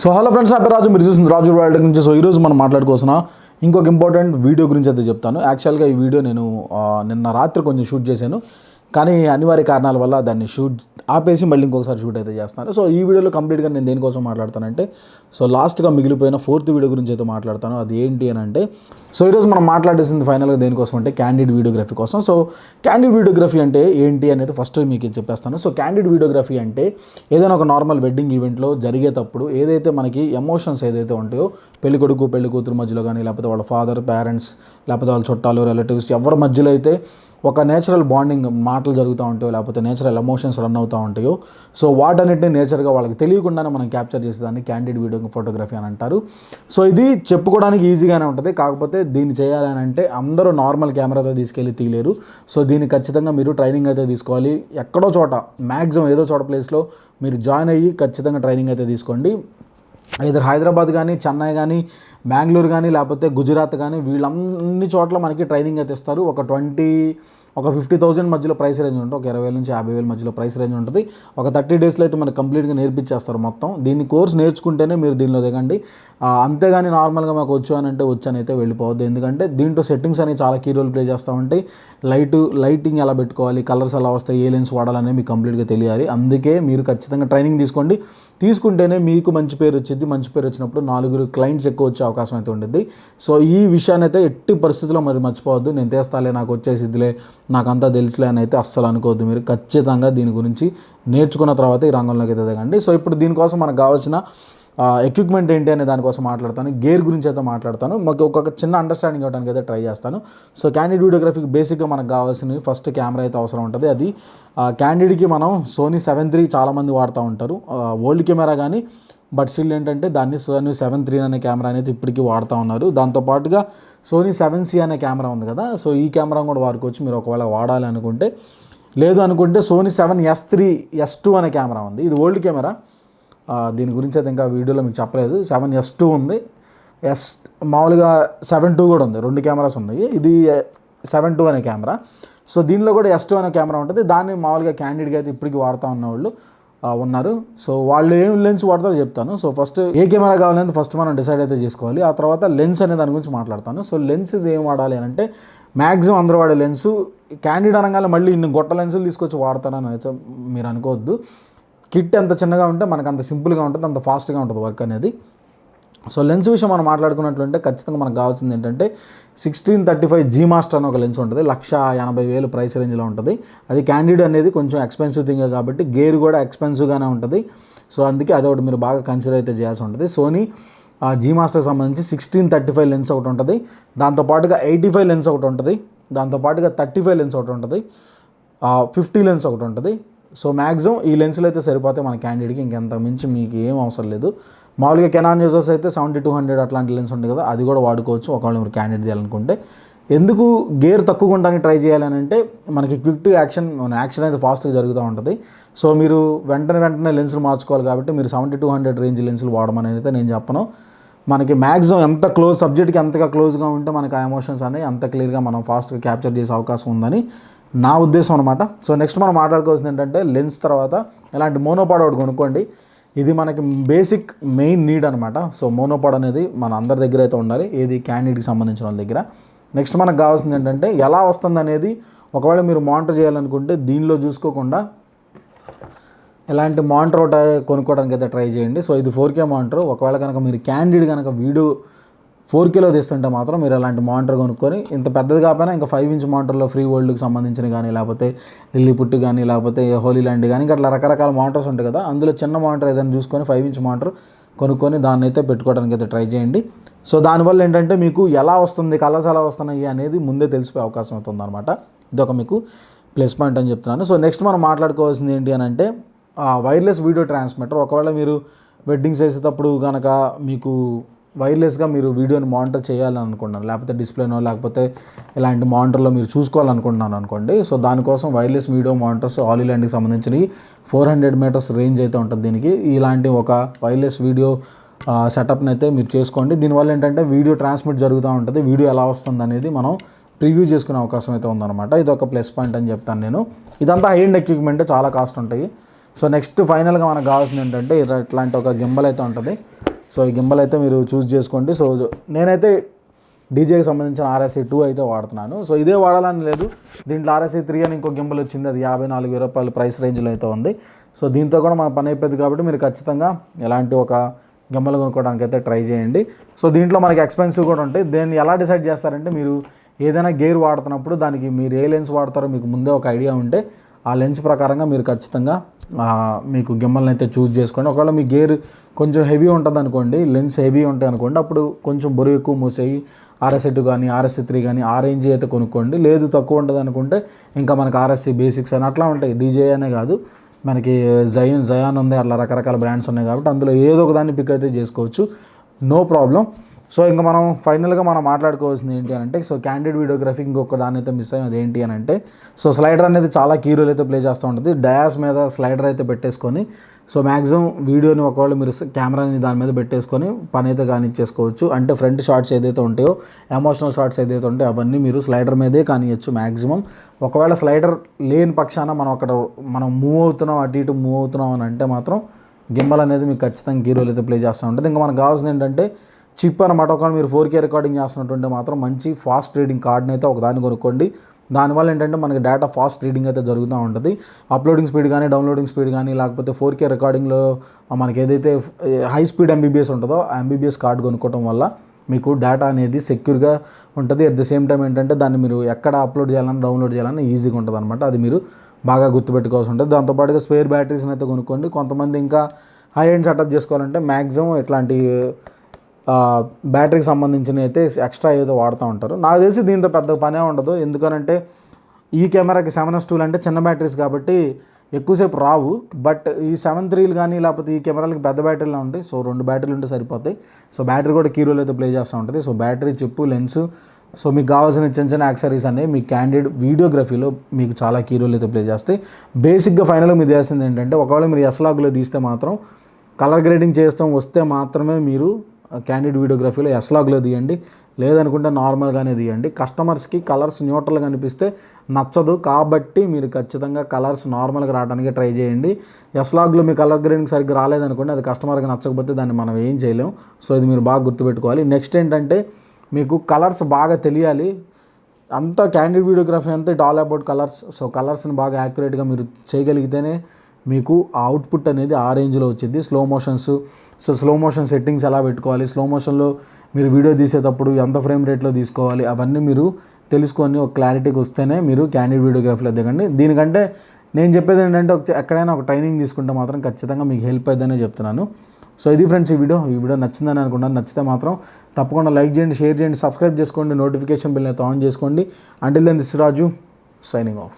So hello friends, నా పేరు రాజు, మీరు చూస్తుంది రాజు వరల్డ్ నుంచి. సో ఈరోజు మనం మాట్లాడుకోవాల్సిన ఇంకొక ఇంపార్టెంట్ వీడియో గురించి అయితే చెప్తాను. యాక్చువల్గా ఈ వీడియో నేను నిన్న రాత్రి కొంచెం షూట్ చేశాను, కానీ అనివార్య కారణాల వల్ల దాన్ని షూట్ ఆపేసి మళ్ళీ ఇంకొకసారి షూట్ అయితే చేస్తాను. సో ఈ వీడియోలో కంప్లీట్గా నేను దేనికోసం మాట్లాడతానంటే, సో లాస్ట్గా మిగిలిపోయిన 4th వీడియో గురించి అయితే మాట్లాడతాను. అది ఏంటి అని అంటే, సో ఈరోజు మనం మాట్లాడేసింది ఫైనల్గా దేనికోసం అంటే క్యాండిడ్ వీడియోగ్రఫీ కోసం. సో క్యాండిడ్ వీడియోగ్రఫీ అంటే ఏంటి అనేది ఫస్ట్ మీకు చెప్పేస్తాను. సో క్యాండిడ్ వీడియోగ్రఫీ అంటే ఏదైనా ఒక నార్మల్ వెడ్డింగ్ ఈవెంట్లో జరిగేటప్పుడు ఏదైతే మనకి ఎమోషన్స్ ఏదైతే ఉంటాయో, పెళ్లి కొడుకు పెళ్లి కూతురు మధ్యలో కానీ, లేకపోతే వాళ్ళ ఫాదర్ పేరెంట్స్, లేకపోతే వాళ్ళ చుట్టాలు రిలేటివ్స్ ఎవరి మధ్యలో అయితే ఒక నేచురల్ బాండింగ్ మాటలు జరుగుతూ ఉంటాయో, లేకపోతే నేచురల్ ఎమోషన్స్ రన్ అవుతూ ఉంటాయో, సో వాటన్నిటిని నేచర్గా వాళ్ళకి తెలియకుండానే మనం క్యాప్చర్ చేసేదాన్ని క్యాండిడ్ వీడియో ఫోటోగ్రఫీ అని అంటారు. సో ఇది చెప్పుకోవడానికి ఈజీగానే ఉంటుంది, కాకపోతే దీన్ని చేయాలని అంటే అందరూ నార్మల్ కెమెరాతో తీసుకెళ్ళి తీయలేరు. సో దీన్ని ఖచ్చితంగా మీరు ట్రైనింగ్ అయితే తీసుకోవాలి. ఎక్కడో చోట మ్యాక్సిమం ఏదో చోట ప్లేస్లో మీరు జాయిన్ అయ్యి ఖచ్చితంగా ట్రైనింగ్ అయితే తీసుకోండి. ఇద్దరు హైదరాబాద్ కానీ, చెన్నై కానీ, బెంగళూరు కానీ, లేకపోతే గుజరాత్ కానీ, వీళ్ళన్ని చోట్ల మనకి ట్రైనింగ్ అయితే ఇస్తారు. ఒక 50,000 మధ్యలో ప్రైస్ రేంజ్ ఉంటుంది, ఒక 20,000 నుంచి 50,000 మధ్యలో ప్రైస్ రేంజ్ ఉంటుంది. ఒక 30 డేస్లో అయితే మనకు కంప్లీట్గా నేర్పించేస్తారు మొత్తం. దీన్ని కోర్స్ నేర్చుకుంటేనే మీరు దీనిలో దిగండి. అంతేగాని నార్మల్గా మాకు వచ్చు అని అంటే వచ్చు అని అయితే వెళ్ళిపోవద్దు. ఎందుకంటే దీంట్లో సెట్టింగ్స్ అనేవి చాలా కీ రోల్ ప్లే చేస్తూ ఉంటాయి. లైటింగ్ ఎలా పెట్టుకోవాలి, కలర్స్ ఎలా వస్తాయి, ఏ లెన్స్ వాడాలనేది మీకు కంప్లీట్గా తెలియాలి. అందుకే మీరు ఖచ్చితంగా ట్రైనింగ్ తీసుకోండి. తీసుకుంటేనే మీకు మంచి పేరు వచ్చింది. మంచి పేరు వచ్చినప్పుడు 4 క్లయింట్స్ ఎక్కువ వచ్చే అవకాశం అయితే ఉంటుంది. సో ఈ విషయాన్ని అయితే ఎట్టి పరిస్థితుల్లో మరి మర్చిపోవద్దు. నేను తీస్తాలే, నాకు వచ్చేసిద్దిలే, నాకంతా తెలుసులే అని అయితే అస్సలు అనుకోవద్దు. మీరు ఖచ్చితంగా దీని గురించి నేర్చుకున్న తర్వాత ఈ రంగంలోకి అయితే దిగండి. సో ఇప్పుడు దీనికోసం మనకు కావాల్సిన ఎక్విప్మెంట్ ఏంటి అనే దానికోసం మాట్లాడతాను. గేర్ గురించి అయితే మాట్లాడతాను. మాకు ఒక చిన్న అండర్స్టాండింగ్ ఇవ్వడానికి అయితే ట్రై చేస్తాను. సో క్యాండిడ్ వీడియోగ్రఫీకి బేసిక్గా మనకు కావాల్సినవి ఫస్ట్ కెమెరా అయితే అవసరం ఉంటుంది. అది క్యాండిడ్కి మనం సోనీ 7 III చాలామంది వాడుతూ ఉంటారు, ఓల్డ్ కెమెరా కానీ. బట్ స్టిల్ ఏంటంటే దాన్ని సోనీ 7 III అనే కెమెరా అనేది ఇప్పటికీ వాడుతూ ఉన్నారు. దాంతోపాటుగా సోనీ 7C అనే కెమెరా ఉంది కదా, సో ఈ కెమెరా కూడా వాడుకోవచ్చు మీరు ఒకవేళ వాడాలి అనుకుంటే. లేదు అనుకుంటే సోనీ 7S3 S2 అనే కెమెరా ఉంది. ఇది ఓల్డ్ కెమెరా, దీని గురించి అయితే ఇంకా వీడియోలో మీకు చెప్పలేదు. 7S2 ఉంది, మామూలుగా 7II కూడా ఉంది. 2 కెమెరాస్ ఉన్నాయి. ఇది 7II అనే కెమెరా. సో దీనిలో కూడా S2 అనే కెమెరా ఉంటుంది. దాన్ని మామూలుగా క్యాండిడ్గా అయితే ఇప్పటికీ వాడుతూ ఉన్న వాళ్ళు ఉన్నారు. సో వాళ్ళు ఏం లెన్స్ వాడతారో చెప్తాను. సో ఫస్ట్ ఏ కెమెరా కావాలని ఫస్ట్ మనం డిసైడ్ అయితే చేసుకోవాలి. ఆ తర్వాత లెన్స్ అనే దాని గురించి మాట్లాడతాను. సో లెన్స్ ఇది ఏం వాడాలి అని అంటే, మ్యాక్సిమం అందరూ వాడే లెన్సు క్యాండిడ్ అనగానే మళ్ళీ ఇన్ని గొట్ట లెన్సులు తీసుకొచ్చి వాడతానని అయితే మీరు అనుకోవద్దు. కిట్ ఎంత చిన్నగా ఉంటే మనకు అంత సింపుల్గా ఉంటుంది, అంత ఫాస్ట్గా ఉంటుంది వర్క్ అనేది. సో లెన్స్ విషయం మనం మాట్లాడుకున్నట్లుంటే ఖచ్చితంగా మనకు కావాల్సింది ఏంటంటే 1635 G మాస్టర్ అని ఒక లెన్స్ ఉంటుంది. 1,80,000 ప్రైస్ రేంజ్లో ఉంటుంది. అది క్యాండిడ్ అనేది కొంచెం ఎక్స్పెన్సివ్ థింగ్ కాబట్టి గేర్ కూడా ఎక్స్పెన్సివ్గానే ఉంటుంది. సో అందుకే అదొకటి మీరు బాగా కన్సిడర్ అయితే చేయాల్సి ఉంటుంది. సోనీ G మాస్టర్ సంబంధించి 1635 లెన్స్ ఒకటి ఉంటుంది. దాంతోపాటుగా 85 లెన్స్ ఒకటి ఉంటుంది. దాంతోపాటుగా 35 లెన్స్ ఒకటి ఉంటుంది. 50 లెన్స్ ఒకటి ఉంటుంది. సో మ్యాక్సిమం ఈ లెన్సులు అయితే సరిపోతాయి మన క్యాండిడ్కి. ఇంకెంత మించి మీకు ఏం అవసరం లేదు. మామూలుగా కెనాన్ యూజర్స్ అయితే 70-200 అట్లాంటి లెన్స్ ఉంటుంది కదా, అది కూడా వాడుకోవచ్చు ఒకవేళ మీరు క్యాండిడ్ చేయాలనుకుంటే. ఎందుకు గేర్ తక్కువ ఉండడానికి ట్రై చేయాలని అంటే, మనకి క్విక్ టు యాక్షన్ అయితే ఫాస్ట్గా జరుగుతూ ఉంటుంది. సో మీరు వెంటనే లెన్సులు మార్చుకోవాలి కాబట్టి మీరు 70-200 రేంజ్ లెన్సులు వాడమని అయితే నేను చెప్పను. మనకి మ్యాక్సిమం ఎంత సబ్జెక్ట్కి ఎంతగా క్లోజ్గా ఉంటే మనకి ఆ ఎమోషన్స్ అనేవి అంత క్లియర్గా మనం ఫాస్ట్గా క్యాప్చర్ చేసే అవకాశం ఉందని నా ఉద్దేశం అనమాట. సో నెక్స్ట్ మనం మాట్లాడుకోవాల్సింది ఏంటంటే, లెన్స్ తర్వాత ఇలాంటి మోనోపాడ్ ఒకటి కొనుక్కోండి. ఇది మనకి బేసిక్ మెయిన్ నీడ్ అనమాట. సో మోనోపాడ్ అనేది మన అందరి దగ్గర అయితే ఉండాలి, ఏది క్యాండిడ్కి సంబంధించిన వాళ్ళ దగ్గర. నెక్స్ట్ మనకు కావాల్సింది ఏంటంటే, ఎలా వస్తుంది అనేది ఒకవేళ మీరు మానిటర్ చేయాలనుకుంటే దీనిలో చూసుకోకుండా ఇలాంటి మానిటర్ ఒకటి కొనుక్కోవడానికి అయితే ట్రై చేయండి. సో ఇది 4K మానిటర్. ఒకవేళ కనుక మీరు క్యాండిడ్ కనుక వీడియో 4Kలో తీస్తుంటే మాత్రం మీరు అలాంటి మానిటర్ కొనుక్కొని, ఇంత పెద్దది కాకపోయినా ఇంకా 5 ఇంచ్ మానిటర్లో ఫ్రీ వరల్డ్కి సంబంధించిన కానీ, లేకపోతే లిల్లీ పుట్టి కానీ, లేకపోతే హోలీ ల్యాండ్ కానీ, ఇంకా అట్లా రకరకాల మానిటర్స్ ఉంటాయి కదా, అందులో చిన్న మానిటర్ ఏదైనా చూసుకొని 5 ఇంచ్ మానిటర్ కొనుక్కొని దాన్ని అయితే పెట్టుకోవడానికి అయితే ట్రై చేయండి. సో దానివల్ల ఏంటంటే మీకు ఎలా వస్తుంది, కలర్స్ ఎలా వస్తున్నాయి అనేది ముందే తెలిసిపోయే అవకాశం అవుతుంది అనమాట. ఇదొక మీకు ప్లస్ పాయింట్ అని చెప్తున్నాను. సో నెక్స్ట్ మనం మాట్లాడుకోవాల్సింది ఏంటి అని అంటే, వైర్లెస్ వీడియో ట్రాన్స్మిటర్. ఒకవేళ మీరు వెడ్డింగ్స్ చేసేటప్పుడు కనుక మీకు వైర్లెస్గా మీరు వీడియోని మానిటర్ చేయాలని అనుకుంటున్నాను, లేకపోతే డిస్ప్లేనో లేకపోతే ఇలాంటి మానిటర్లో మీరు చూసుకోవాలనుకుంటున్నాను అనుకోండి. సో దానికోసం వైర్లెస్ వీడియో మానిటర్స్ ఆలీల్యాండ్కి సంబంధించినవి 400 మీటర్స్ రేంజ్ అయితే ఉంటుంది దీనికి. ఇలాంటి ఒక వైర్లెస్ వీడియో సెటప్ని అయితే మీరు చేసుకోండి. దీనివల్ల ఏంటంటే వీడియో ట్రాన్స్మిట్ జరుగుతూ ఉంటుంది. వీడియో ఎలా వస్తుంది అనేది మనం ప్రివ్యూ చేసుకునే అవకాశం అయితే ఉందన్నమాట. ఇది ఒక ప్లస్ పాయింట్ అని చెప్తాను నేను. ఇదంతా హై ఎండ్ ఎక్విప్మెంట్, చాలా కాస్ట్ ఉంటాయి. సో నెక్స్ట్ ఫైనల్గా మనకు కావాల్సింది ఏంటంటే ఇట్లాంటి ఒక గింబల్ అయితే ఉంటుంది. సో ఈ గింబల్ అయితే మీరు చూస్ చేసుకోండి. సో నేనైతే డీజేకి సంబంధించిన RSI 2 అయితే వాడుతున్నాను. సో ఇదే వాడాలని లేదు, దీంట్లో RSI 3 అని ఇంకో గింబల్ వచ్చింది, అది 54,000 రూపాయలు ప్రైస్ రేంజ్లో అయితే ఉంది. సో దీంతో కూడా మన పని అయిపోయింది కాబట్టి మీరు ఖచ్చితంగా ఎలాంటి ఒక గింబల్ కొనుక్కోవడానికి అయితే ట్రై చేయండి. సో దీంట్లో మనకి ఎక్స్పెన్సివ్ కూడా ఉంటాయి. దీన్ని ఎలా డిసైడ్ చేస్తారంటే, మీరు ఏదైనా గేర్ వాడుతున్నప్పుడు దానికి మీరు ఏ లెన్స్ వాడతారో మీకు ముందే ఒక ఐడియా ఉంటే ఆ లెన్స్ ప్రకారంగా మీరు ఖచ్చితంగా మీకు గింబల్ని అయితే చూస్ చేసుకోండి. ఒకవేళ మీ గేర్ కొంచెం హెవీ ఉంటుంది అనుకోండి, లెన్స్ హెవీ ఉంటాయి అనుకోండి, అప్పుడు కొంచెం బరువు ఎక్కువ మూసేయి RSI 2 కానీ RSI 3 కానీ ఆ రేంజ్ అయితే కొనుక్కోండి. లేదు తక్కువ ఉంటుంది అనుకుంటే ఇంకా మనకు RSI బేసిక్స్ అని అట్లా ఉంటాయి. డీజే అనే కాదు, మనకి జయాన్ ఉంది, అట్లా రకరకాల బ్రాండ్స్ ఉన్నాయి కాబట్టి అందులో ఏదో ఒక దాన్ని పిక్ అయితే చేసుకోవచ్చు, నో ప్రాబ్లం. సో ఇంకా మనం ఫైనల్గా మనం మాట్లాడుకోవాల్సింది ఏంటి అని అంటే, సో క్యాండిడ్ వీడియోగ్రఫీ ఇంకొక దాన్ని అయితే మిస్ అయ్యాం. అదేంటి అని అంటే, సో స్లైడర్ అనేది చాలా కీ రోల్ అయితే ప్లే చేస్తూ ఉంటుంది. డయాస్ మీద స్లైడర్ అయితే పెట్టేసుకొని, సో మ్యాక్సిమం వీడియోని ఒకవేళ మీరు కెమెరాని దాని మీద పెట్టేసుకొని పని అయితే కానిచ్చేసుకోవచ్చు. అంటే ఫ్రంట్ షాట్స్ ఏదైతే ఉంటాయో, ఎమోషనల్ షాట్స్ ఏదైతే ఉంటాయో అవన్నీ మీరు స్లైడర్ మీదే కానియచ్చు మ్యాక్సిమం. ఒకవేళ స్లైడర్ లేని పక్షాన మనం మూవ్ అవుతున్నాం, అటు ఇటు మూవ్ అవుతున్నాం అని అంటే మాత్రం గింబల్ అనేది మీకు ఖచ్చితంగా కీ రోల్ అయితే ప్లే చేస్తూ ఉంటుంది. ఇంకా మనకు కావాల్సింది ఏంటంటే చిప్ అనమాట. ఒకవేళ మీరు 4K రికార్డింగ్ చేస్తున్నట్టుంటే మాత్రం మంచి ఫాస్ట్ రీడింగ్ కార్డ్ని అయితే ఒకదాన్ని కొనుక్కోండి. దానివల్ల ఏంటంటే మనకి డేటా ఫాస్ట్ రీడింగ్ అయితే జరుగుతూ ఉంటుంది. అప్లోడింగ్ స్పీడ్ కానీ, డౌన్లోడింగ్ స్పీడ్ కానీ, లేకపోతే 4K రికార్డింగ్లో మనకి ఏదైతే హై స్పీడ్ MBBS ఉంటుందో ఆ MBBS కార్డ్ కొనుక్కోవడం వల్ల మీకు డేటా అనేది సెక్యూర్గా ఉంటుంది. అట్ ద సేమ్ టైం ఏంటంటే దాన్ని మీరు ఎక్కడ అప్లోడ్ చేయాలన్నా డౌన్లోడ్ చేయాలన్నా ఈజీగా ఉంటుంది అనమాట. అది మీరు బాగా గుర్తుపెట్టుకోవాల్సి ఉంటుంది. దాంతోపాటుగా స్పేర్ బ్యాటరీస్ని అయితే కొనుక్కోండి. కొంతమంది ఇంకా హై ఎండ్ సెటప్ చేసుకోవాలంటే మ్యాక్సిమం ఇట్లాంటి బ్యాటరీకి సంబంధించినవి అయితే ఎక్స్ట్రా ఏదో వాడుతూ ఉంటారు. నాకు తెలిసి దీంతో పెద్ద పనే ఉండదు. ఎందుకనంటే ఈ కెమెరాకి 7S2 అంటే చిన్న బ్యాటరీస్ కాబట్టి ఎక్కువసేపు రావు. బట్ ఈ 7.3 కానీ లేకపోతే ఈ కెమెరాలకి పెద్ద బ్యాటరీలు ఉంటాయి. సో 2 బ్యాటరీలు ఉంటే సరిపోతాయి. సో బ్యాటరీ కూడా కీ రోల్ అయితే ప్లే చేస్తూ ఉంటుంది. So battery, chip, lens, so మీకు కావాల్సిన చిన్న చిన్న యాక్సరీస్ అనేవి మీ క్యాండిడ్ వీడియోగ్రఫీలో మీకు చాలా కీ రోల్ అయితే ప్లే చేస్తాయి. బేసిక్గా ఫైనల్గా మీరు చేసింది ఏంటంటే, ఒకవేళ మీరు S-Logలో తీస్తే మాత్రం కలర్ గ్రేడింగ్ చేస్తాం వస్తే మాత్రమే మీరు క్యాండిడ్ వీడియోగ్రఫీలో S-Logలో తీయండి. లేదనుకుంటే నార్మల్గానే తీయండి. కస్టమర్స్కి కలర్స్ న్యూట్రల్గా అనిపిస్తే నచ్చదు కాబట్టి మీరు ఖచ్చితంగా కలర్స్ నార్మల్గా రావడానికి ట్రై చేయండి. S-Logలో మీ కలర్ గ్రేడింగ్ సరిగ్గా రాలేదనుకోండి, అది కస్టమర్కి నచ్చకపోతే దాన్ని మనం ఏం చేయలేం. సో ఇది మీరు బాగా గుర్తుపెట్టుకోవాలి. నెక్స్ట్ ఏంటంటే, మీకు కలర్స్ బాగా తెలియాలి. అంతా క్యాండిడ్ వీడియోగ్రఫీ అంతా it all about colours. So కలర్స్ని బాగా యాక్యురేట్గా మీరు చేయగలిగితేనే మీకు ఆ అవుట్పుట్ అనేది ఆ రేంజ్లో వచ్చింది. స్లో మోషన్ సెట్టింగ్స్ ఎలా పెట్టుకోవాలి, స్లో మోషన్లో మీరు వీడియో తీసేటప్పుడు ఎంత ఫ్రేమ్ రేట్లో తీసుకోవాలి, అవన్నీ మీరు తెలుసుకొని ఒక క్లారిటీకి వస్తేనే మీరు క్యాండిడ్ వీడియోగ్రఫీలో దిగండి. దీనికంటే నేను చెప్పేది ఏంటంటే, ఎక్కడైనా ఒక ట్రైనింగ్ తీసుకుంటే మాత్రం ఖచ్చితంగా మీకు హెల్ప్ అవుతుందనే చెప్తున్నాను. సో ఇది ఫ్రెండ్స్ ఈ వీడియో నచ్చిందని అనుకుంటాను. నచ్చితే మాత్రం తప్పకుండా లైక్ చేయండి, షేర్ చేయండి, సబ్స్క్రైబ్ చేసుకోండి, నోటిఫికేషన్ బిల్ అయితే ఆన్ చేసుకోండి. Until then this Raju signing of.